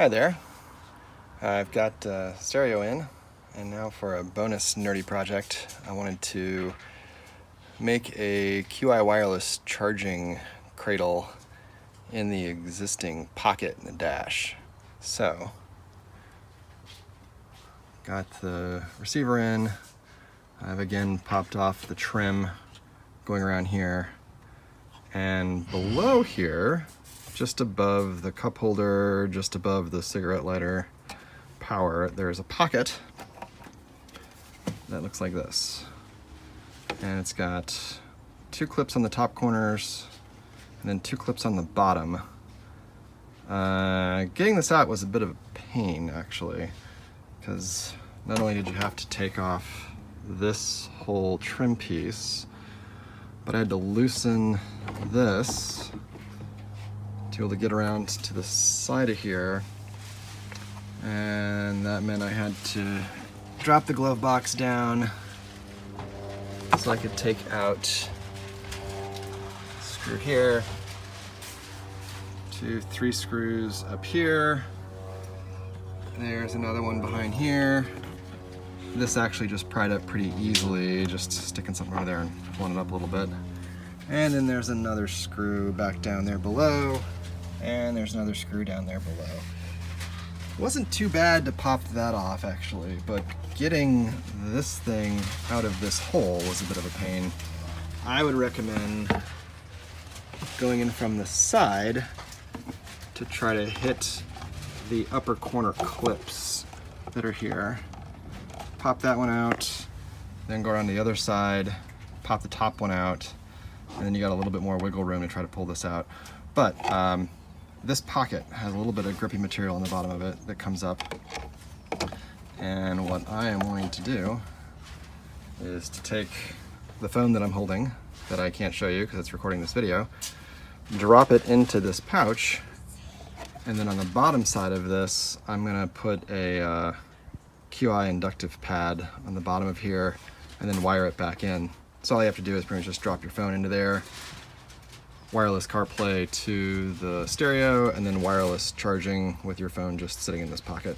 Hi there. I've got stereo in, and now for a bonus nerdy project, I wanted to make a QI wireless charging cradle in the existing pocket in the dash. So, got the receiver in. I've again popped off the trim going around here, and below here, just above the cup holder, just above the cigarette lighter power, there's a pocket that looks like this. And it's got 2 clips on the top corners and then 2 clips on the bottom. Getting this out was a bit of a pain, actually, because not only did you have to take off this whole trim piece, but I had to loosen this to be able to get around to the side of here, and that meant I had to drop the glove box down so I could take out screw here, 2, 3 screws up here, there's another one behind here. This actually just pried up pretty easily, just sticking something over there and pulling it up a little bit. And then there's another screw back down there below, and there's another screw down there below. It wasn't too bad to pop that off, actually, but getting this thing out of this hole was a bit of a pain. I would recommend going in from the side to try to hit the upper corner clips that are here. Pop that one out, then go around the other side, pop the top one out, and then you got a little bit more wiggle room to try to pull this out. But this pocket has a little bit of grippy material on the bottom of it that comes up. And what I am wanting to do is to take the phone that I'm holding, that I can't show you because it's recording this video, drop it into this pouch, and then on the bottom side of this, I'm gonna put a QI inductive pad on the bottom of here and then wire it back in. So all you have to do is pretty much just drop your phone into there, wireless CarPlay to the stereo, and then wireless charging with your phone just sitting in this pocket.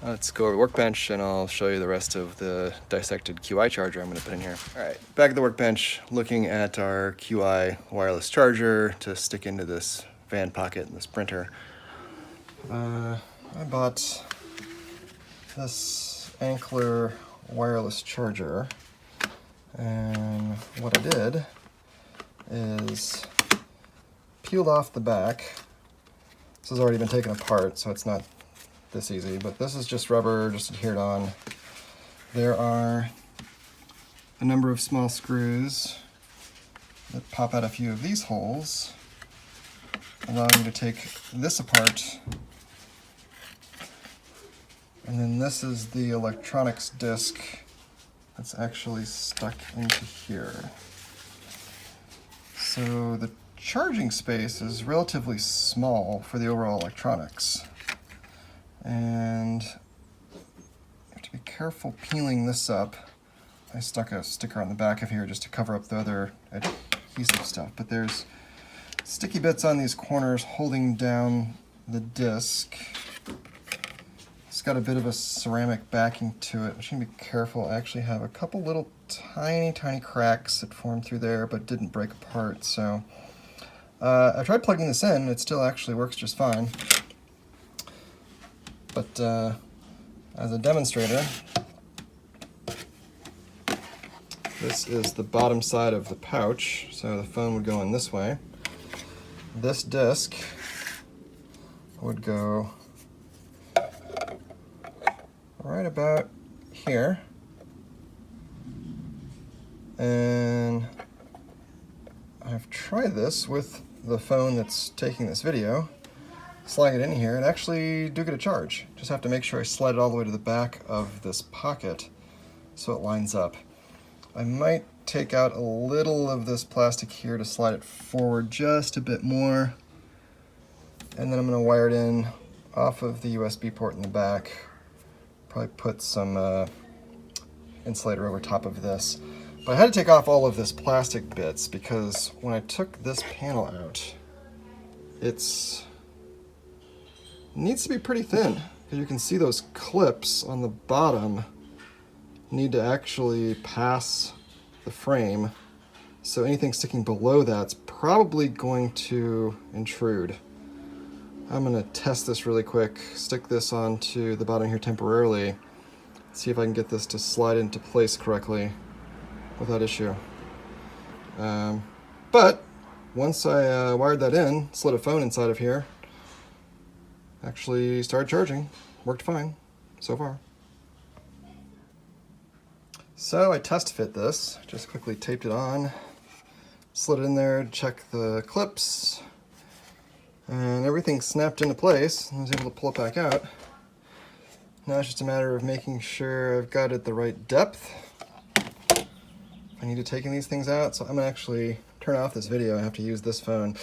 Let's go over the workbench and I'll show you the rest of the dissected QI charger I'm going to put in here. All right, back at the workbench, looking at our QI wireless charger to stick into this van pocket in this printer. I bought this Ankler wireless charger, and what I did is peeled off the back. This has already been taken apart, so it's not this easy, but this is just rubber, just adhered on. There are a number of small screws that pop out a few of these holes, allowing you to take this apart. And then this is the electronics disc that's actually stuck into here. So the charging space is relatively small for the overall electronics. And you have to be careful peeling this up. I stuck a sticker on the back of here just to cover up the other adhesive stuff, but there's sticky bits on these corners holding down the disc. It's got a bit of a ceramic backing to it, which you need to be careful. I actually have a couple little tiny cracks that formed through there but didn't break apart. So I tried plugging this in, it still actually works just fine. But as a demonstrator, this is the bottom side of the pouch, so the phone would go in this way. This disc would go right about here, and I've tried this with the phone that's taking this video. Slide it in here and actually do get a charge. Just have to make sure I slide it all the way to the back of this pocket so it lines up. I might take out a little of this plastic here to slide it forward just a bit more, and then I'm going to wire it in off of the USB port in the back. Probably put some insulator over top of this. But I had to take off all of this plastic bits because when I took this panel out, it's needs to be pretty thin, because you can see those clips on the bottom need to actually pass the frame. So anything sticking below that's probably going to intrude. I'm gonna test this really quick, stick this onto the bottom here temporarily, see if I can get this to slide into place correctly without issue. But once I wired that in, slid a phone inside of here, actually started charging, worked fine so far. So I test fit this, just quickly taped it on, slid it in there, check the clips, and everything snapped into place. I was able to pull it back out. Now it's just a matter of making sure I've got it the right depth. I need to take these things out, so I'm gonna actually turn off this video. I have to use this phone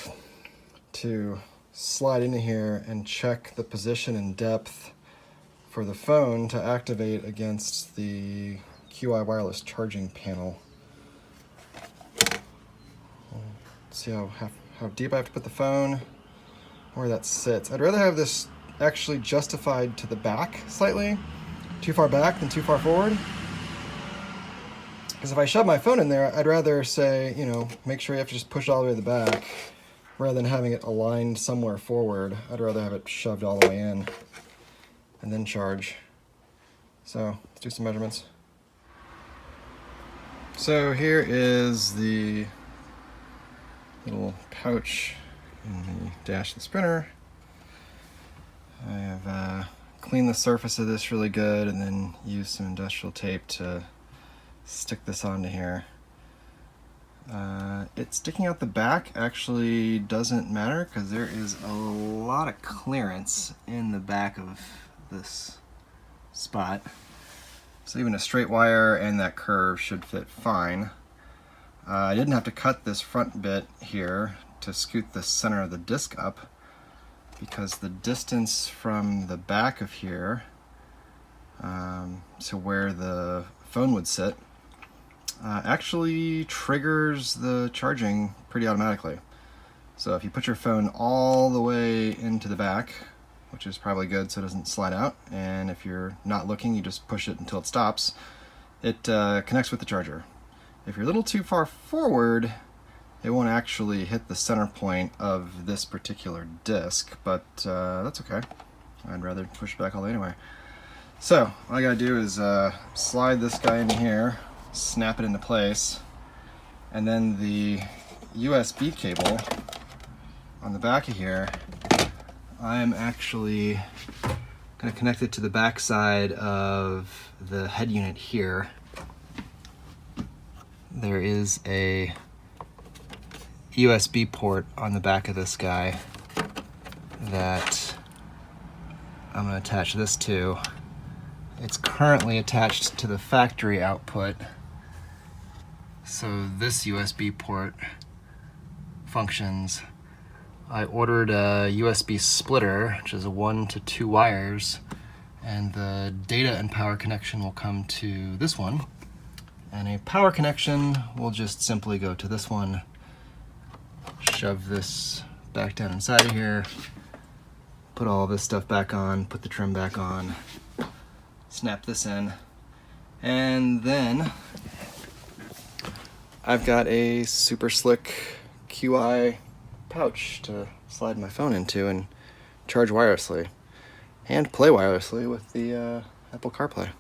to slide into here and check the position and depth for the phone to activate against the QI wireless charging panel. See how deep I have to put the phone, where that sits. I'd rather have this actually justified to the back slightly, too far back than too far forward. Because if I shove my phone in there, I'd rather say, you know, make sure you have to just push it all the way to the back, rather than having it aligned somewhere forward. I'd rather have it shoved all the way in and then charge. So let's do some measurements. So here is the little pouch in the dash of the Sprinter. I have cleaned the surface of this really good and then used some industrial tape to stick this onto here. It sticking out the back actually doesn't matter because there is a lot of clearance in the back of this spot. So even a straight wire and that curve should fit fine. I didn't have to cut this front bit here to scoot the center of the disc up because the distance from the back of here to where the phone would sit actually triggers the charging pretty automatically. So if you put your phone all the way into the back, which is probably good so it doesn't slide out, and if you're not looking, you just push it until it stops, it connects with the charger. If you're a little too far forward, it won't actually hit the center point of this particular disc, but that's okay. I'd rather push it back all the way anyway. So all I gotta do is slide this guy in here, snap it into place, and then the USB cable on the back of here, I'm actually going to connect it to the back side of the head unit here. There is a USB port on the back of this guy that I'm going to attach this to. It's currently attached to the factory output, so this USB port functions. I ordered a USB splitter, which is 1 to 2 wires, and the data and power connection will come to this one, and a power connection will just simply go to this one. Shove this back down inside of here, put all this stuff back on, put the trim back on, snap this in, and then I've got a super slick QI pouch to slide my phone into and charge wirelessly and play wirelessly with the Apple CarPlay.